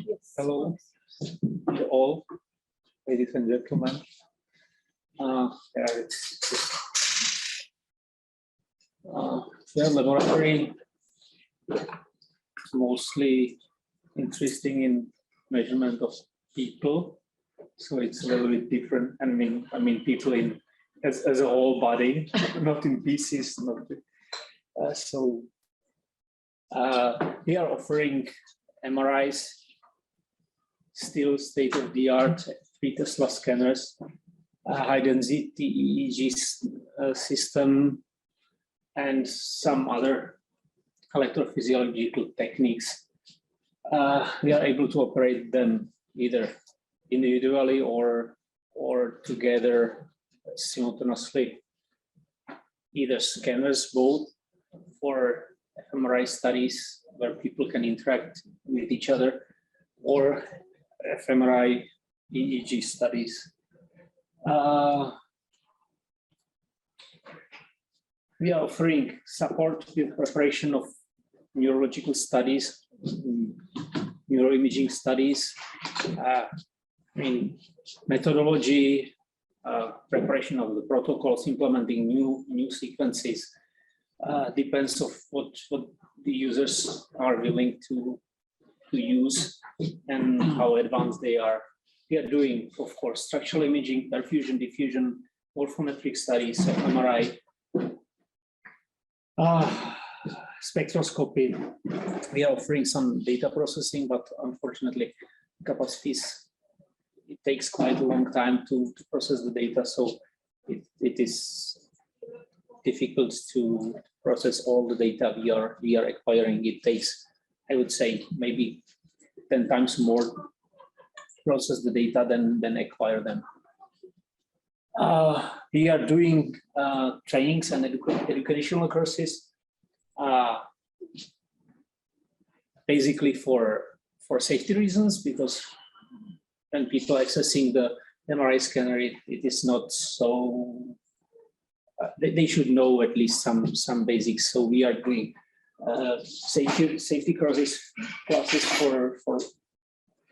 Yes. Hello, to all, ladies and gentlemen. Laboratory mostly interesting in measurement of people, so it's a little bit different. I mean people in as a whole body, not in pieces. We are offering MRIs, still state-of-the-art 3 Tesla scanners, high-density EEG system, and some other electrophysiological techniques. We are able to operate them either individually or together simultaneously. Either scanners, both for fMRI studies where people can interact with each other, or fMRI EEG studies. We are offering support with preparation of neurological studies, neuroimaging studies, methodology, preparation of the protocols, implementing new sequences. Depends of what the users are willing to use and how advanced they are. We are doing, of course, structural imaging, perfusion, diffusion, morphometric studies, fMRI, spectroscopy. We are offering some data processing, but unfortunately, capacities, it takes quite a long time to process the data, so it is difficult to process all the data we are acquiring. It takes, I would say, maybe 10 times more to process the data than acquire them. We are doing trainings and educational courses, basically for safety reasons, because when people accessing the MRI scanner, it is not so. They should know at least some basics. So we are doing safety classes for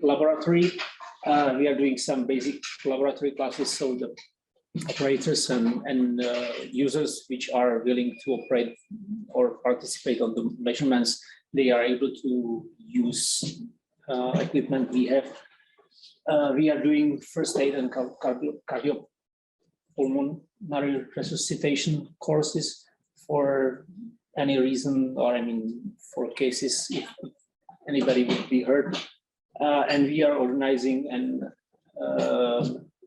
laboratory. We are doing some basic laboratory classes, so the operators and users which are willing to operate or participate on the measurements, they are able to use equipment we have. We are doing first aid and cardiopulmonary resuscitation courses for any reason, or for cases if anybody would be hurt. And we are organizing an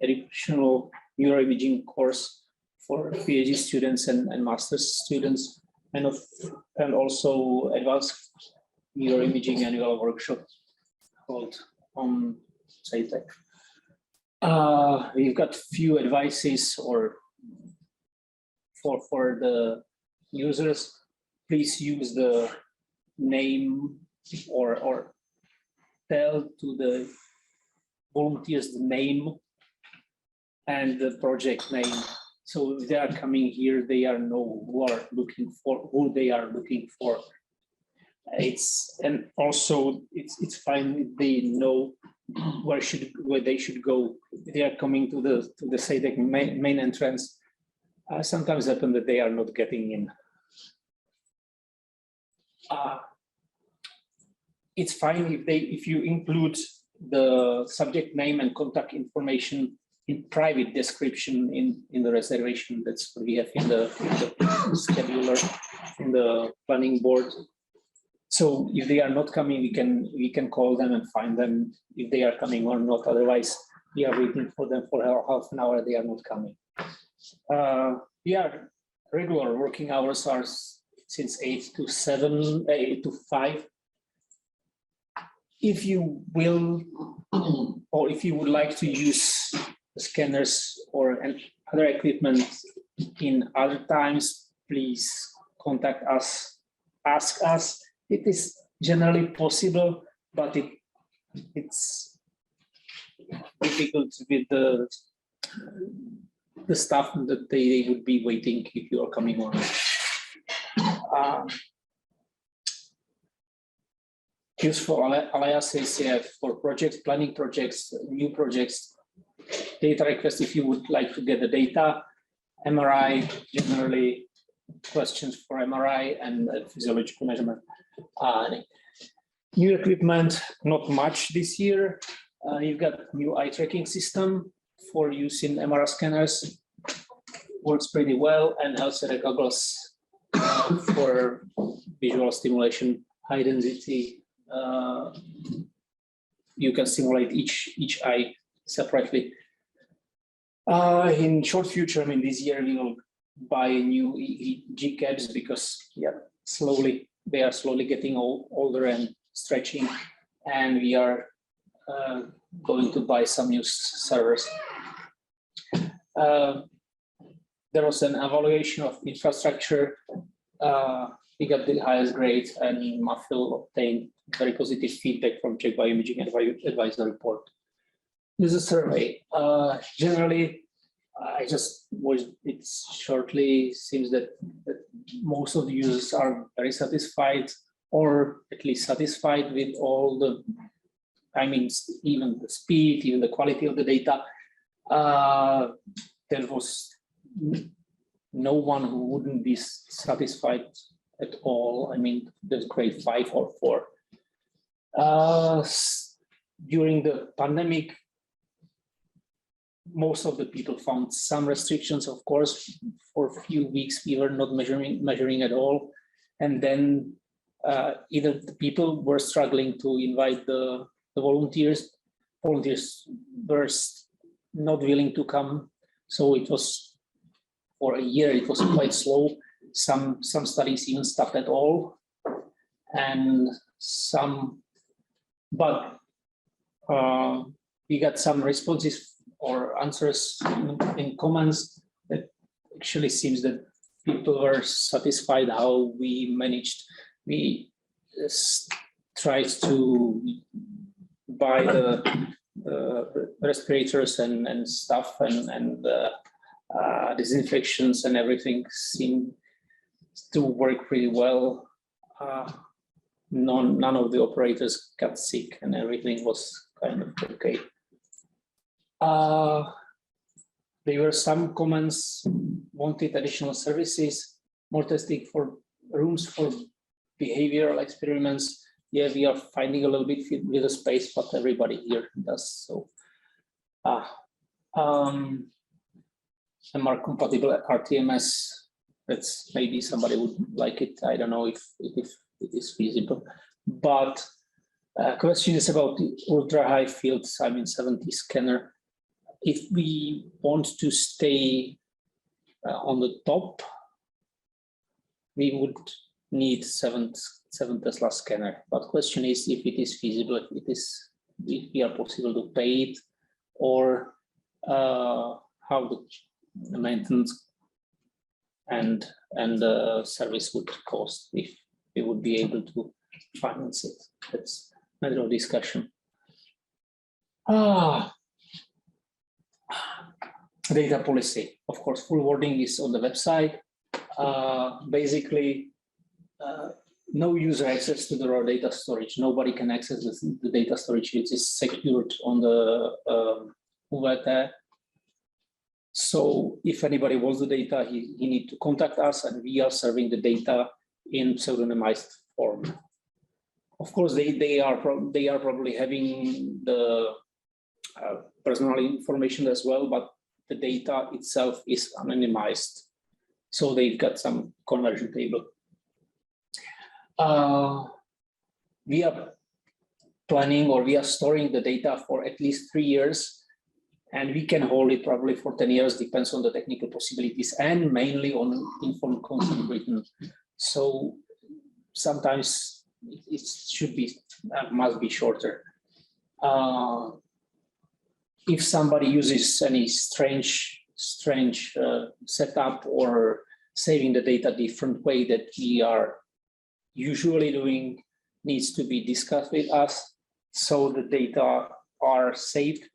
educational neuroimaging course for PhD students and master's students, and also advanced neuroimaging annual workshop called on SciTech. We've got few advices for the users. Please use the name or tell to the volunteers the name and the project name. So if they are coming here, they know who they are looking for. It's fine if they know where they should go. If they are coming to the SciTech main entrance, sometimes happen that they are not getting in. It's fine if you include the subject name and contact information in private description in the reservation. That's what we have in the scheduler, in the planning board. So if they are not coming, we can call them and find them if they are coming or not. Otherwise, we are waiting for them for half an hour. They are not coming. Regular working hours are since 8 to 7, 8 to 5. If you will, or if you would like to use scanners or other equipment in other times, please contact us, ask us. It is generally possible, but it's difficult with the stuff that they would be waiting if you are coming on. useful aliases for projects, planning projects, new projects, data request if you would like to get the data, MRI, generally questions for MRI and physiological measurement. New equipment, not much this year. You've got new eye tracking system for use in MRI scanners, works pretty well, and LCD goggles for visual stimulation, high density. You can simulate each eye separately. In short future, I mean, this year we will buy new EEG cabs because they are slowly getting older and stretching, and we are going to buy some new servers. There was an evaluation of infrastructure. We got the highest grade, and Mafil obtained very positive feedback from Czech Bioimaging Advisory Board. This is a survey. Generally, I just watched it shortly. Seems that most of the users are very satisfied, or at least satisfied with all the, I mean, even the speed, even the quality of the data. There was no one who wouldn't be satisfied at all. I mean, there's grade 5 or 4. During the pandemic, most of the people found some restrictions. Of course, for a few weeks we were not measuring at all, and then either the people were struggling to invite the volunteers. Volunteers were not willing to come, so it was for a year. It was quite slow. Some studies even stopped at all, and but we got some responses or answers in comments that actually seems that people were satisfied how we managed. We tried to buy the respirators and stuff and disinfections and everything seemed to work pretty well. None of the operators got sick, and everything was kind of okay. There were some comments, wanted additional services, more testing for rooms for behavioral experiments. Yeah, we are finding a little bit with the space, but everybody here does so. MR compatible RTMS, that's maybe somebody would like it. I don't know if it is feasible, but question is about the ultra high field Simon 70 scanner. If we want to stay on the top, we would need 7 Tesla scanner. But question is if it is feasible, if we are possible to pay it, or how the maintenance and the service would cost if we would be able to finance it. That's a matter of discussion. Data policy. Of course, full wording is on the website. Basically, no user access to the raw data storage. Nobody can access the data storage. It is secured on the UVT. So if anybody wants the data, he needs to contact us, and we are serving the data in pseudonymized form. Of course, they are probably having the personal information as well, but the data itself is anonymized. So they've got some conversion table. We are planning, or we are storing the data for at least 3 years, and we can hold it probably for 10 years, depends on the technical possibilities, and mainly on informed consent written. So sometimes it should be, must be shorter. If somebody uses any strange setup or saving the data different way that we are usually doing, needs to be discussed with us, so the data are saved,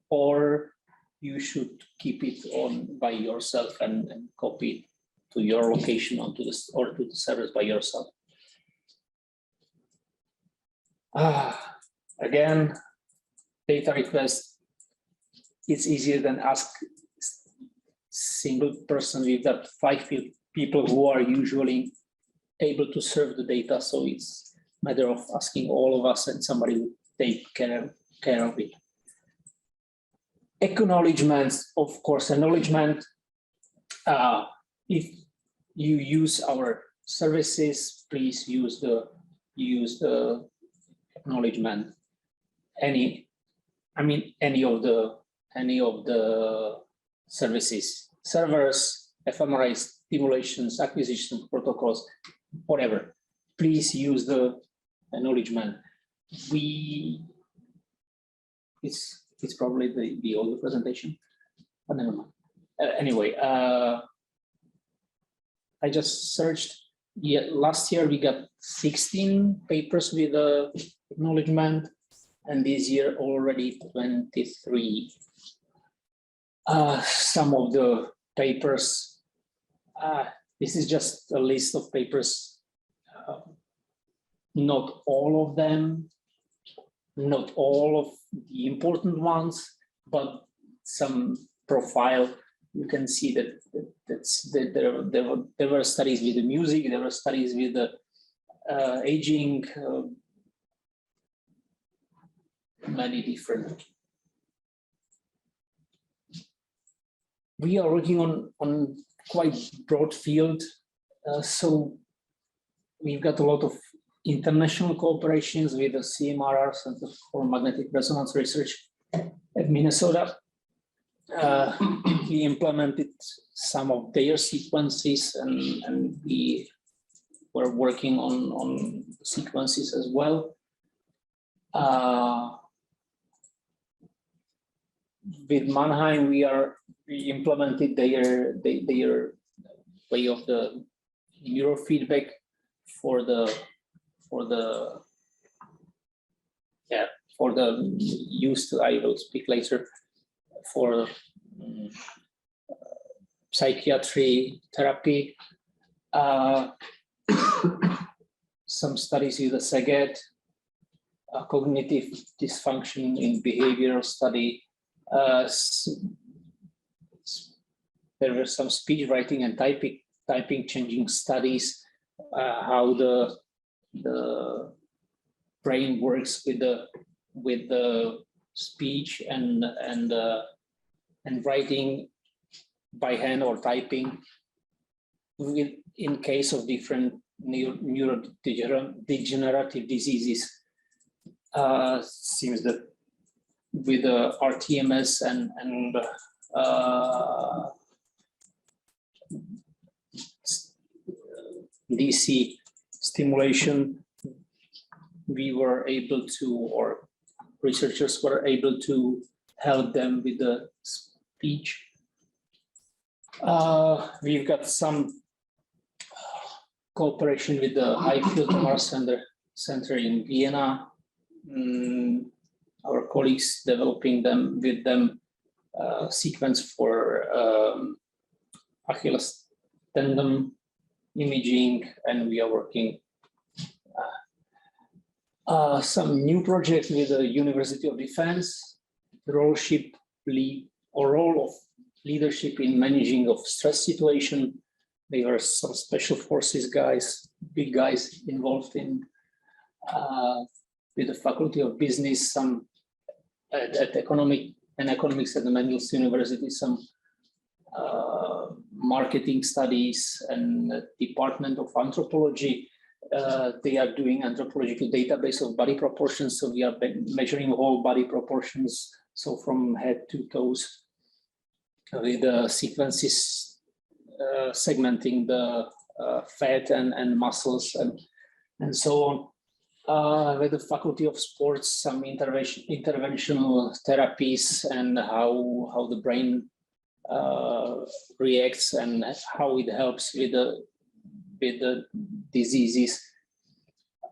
or you should keep it on by yourself and copy it to your location onto this or to the servers by yourself. Again, data request, it's easier than ask single person. We've got 5 people who are usually able to serve the data. So it's a matter of asking all of us and somebody will take care of it. Acknowledgements, of course, acknowledgement. If you use our services, please use the acknowledgement. Any of the services, servers, fMRI stimulations, acquisition protocols, whatever. Please use the acknowledgement. It's probably the older presentation, but never mind. Anyway, I just searched. Yeah, last year we got 16 papers with acknowledgement, and this year already 23. Some of the papers. This is just a list of papers. Not all of them. Not all of the important ones, but some profile. You can see that there were studies with the music, there were studies with the aging, many different. We are working on quite broad field, so we've got a lot of international cooperations with the CMRR, Center for Magnetic Resonance Research at Minnesota. We implemented some of their sequences, and we were working on sequences as well. With Mannheim, we implemented their way of the neurofeedback for the use. I will speak later for psychiatry therapy. Some studies with the SEGED, cognitive dysfunction in behavioral study. There were some speech writing and typing changing studies, how the brain works with the speech and writing by hand or typing in case of different neurodegenerative diseases. Seems that with the RTMS and DC stimulation, we were able to, or researchers were able to help them with the speech. We've got some cooperation with the Highfield Mars Center in Vienna. Our colleagues developing with them sequence for Achilles tendon imaging, and we are working some new projects with the University of Defense, role of leadership in managing of stress situation. There are some special forces guys, big guys involved in with the Faculty of Business, some at economics at the Mendelssohn University, some marketing studies, and Department of Anthropology. They are doing anthropological database of body proportions. So we are measuring whole body proportions, so from head to toes, with the sequences segmenting the fat and muscles and so on. With the Faculty of Sports, some interventional therapies and how the brain reacts and how it helps with the diseases.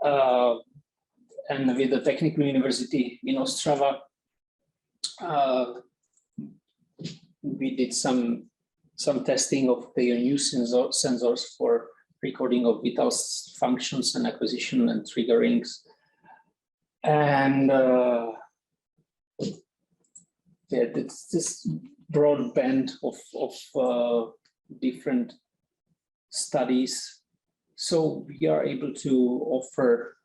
And with the Technical University in Ostrava, we did some testing of their new sensors for recording of vital functions and acquisition and triggerings. And yeah, it's this broad band of different studies. So we are able to offer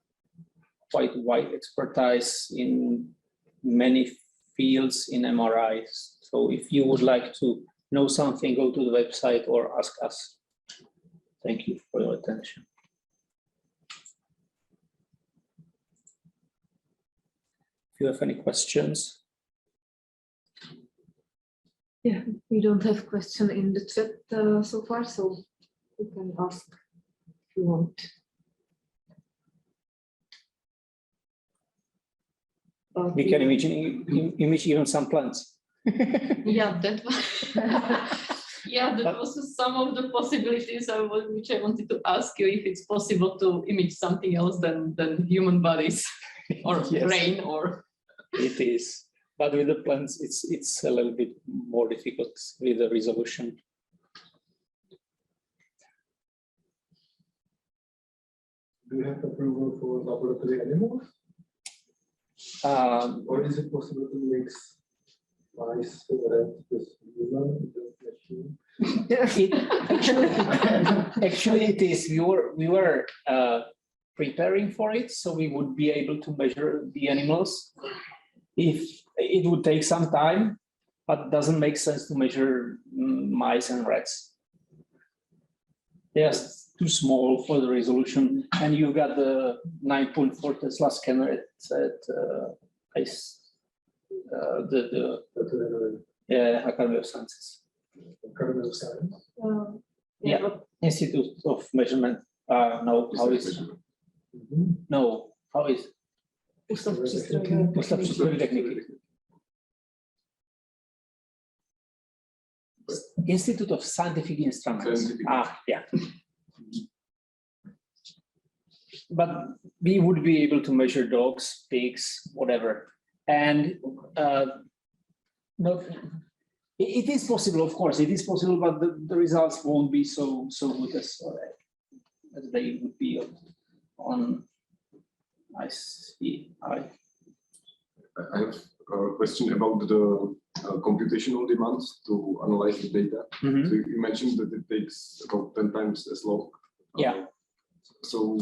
quite wide expertise in many fields in MRIs. So if you would like to know something, go to the website or ask us. Thank you for your attention. If you have any questions. Yeah, we don't have question in the chat so far, so you can ask if you want. But We can image even some plants. Yeah, that was yeah, that was some of the possibilities which I wanted to ask you, if it's possible to image something else than human bodies or Yes. brain or. It is, but with the plants, it's a little bit more difficult with the resolution. Do you have approval for laboratory animals? Or is it possible to mix mice with human machine? Actually, it is. We were preparing for it, so we would be able to measure the animals. If it would take some time, but it doesn't make sense to measure mice and rats. They are too small for the resolution, and you got the 9.4 Tesla scanner at Academy of Sciences. Academy of Science. Yeah, but Institute of Measurement. No, how is no? How is Ústav přístrojové Ústav techniky. přístrojové techniky? Institute of Scientific Instruments. Yeah. But we would be able to measure dogs, pigs, whatever, and not. It is possible, of course, it is possible, but the results won't be so good as they would be on. I have a question about the computational demands to analyze the data. Mhm. So you mentioned that it takes about 10 times as long. Yeah. So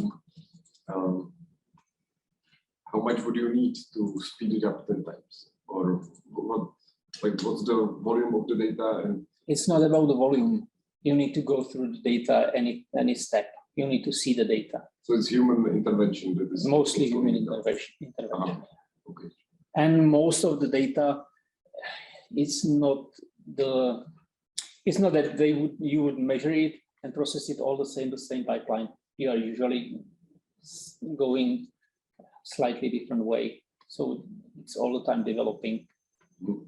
how much would you need to speed it up 10 times? Or what's the volume of the data? And It's not about the volume. You need to go through the data any step. You need to see the data. so it's human intervention that is Mostly human transforming that. intervention. Okay. And most of the data, it's not that you would measure it and process it all the same pipeline. You are usually going slightly different way. So it's all the time developing. Mhm.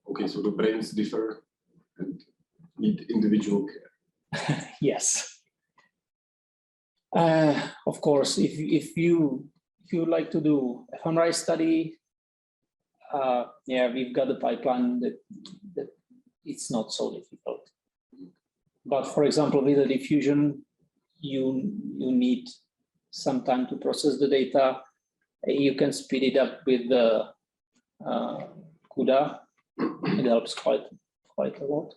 Okay, so the brains differ and need individual care. Yes. Of course, if you like to do a fMRI study, yeah, we've got a pipeline that it's not so difficult. But for example, with the diffusion, you need some time to process the data. You can speed it up with the CUDA. It helps quite a lot.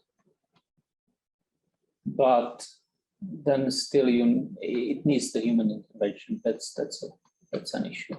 But then still it needs the human intervention. That's an issue.